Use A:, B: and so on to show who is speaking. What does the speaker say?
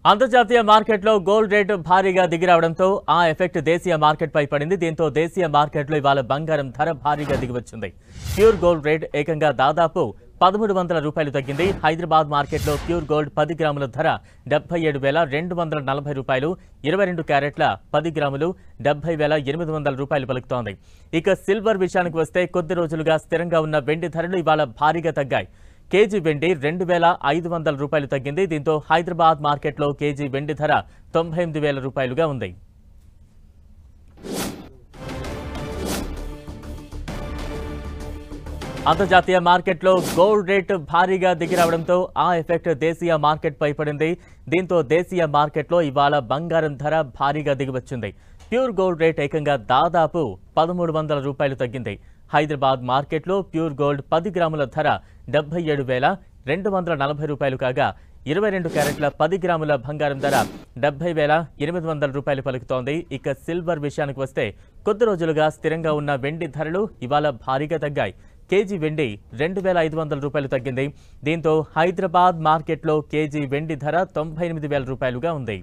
A: అంతర్జాతీయ మార్కెట్లో gold rate భారీగా దిగిరావడంతో ఆ ఎఫెక్ట్ దేశీయ మార్కెట్ పై పడింది. దీంతో దేశీయ మార్కెట్లో ఇవాళ బంగారం ధర భారీగా దిగివచ్చింది. ప్యూర్ గోల్డ్ రేట్ ఏకంగా దాదాపు 1300 రూపాయలు తగ్గింది. హైదరాబాద్ మార్కెట్లో ప్యూర్ గోల్డ్ 10 గ్రాముల ధర 77,240 రూపాయలు, 22 క్యారెట్ల 10 గ్రాములు 70,800 రూపాయలు పలుకుతోంది. ఇక సిల్వర్ విషయానికి వస్తే కొద్ది రోజులుగా స్థిరంగా ఉన్న వెండి ధరలు ఇవాళ భారీగా తగ్గాయి. కేజీ వెండి 2,500 రూపాయలు తగ్గింది. దీంతో హైదరాబాద్ మార్కెట్లో కేజీ వెండి ధర 98,000 రూపాయలుగా ఉంది. అంతర్జాతీయ మార్కెట్లో గోల్డ్ రేటు భారీగా దిగిరావడంతో ఆ ఎఫెక్ట్ దేశీయ మార్కెట్ పై పడింది. దీంతో దేశీయ మార్కెట్లో ఇవాళ బంగారం ధర భారీగా దిగివచ్చింది. ప్యూర్ గోల్డ్ రేట్ ఏకంగా దాదాపు 1,300 రూపాయలు తగ్గింది. హైదరాబాద్ మార్కెట్లో ప్యూర్ గోల్డ్ 10 గ్రాముల ధర 77,240 రూపాయలు కాగా 22 క్యారెట్ల 10 గ్రాముల బంగారం ధర 70,800 రూపాయలు పలుకుతోంది. ఇక సిల్వర్ విషయానికి వస్తే కొద్ది రోజులుగా స్థిరంగా ఉన్న వెండి ధరలు ఇవాళ భారీగా తగ్గాయి. కేజీ వెండి 2,500 రూపాయలు తగ్గింది. దీంతో హైదరాబాద్ మార్కెట్లో కేజీ వెండి ధర 98,000 రూపాయలుగా ఉంది.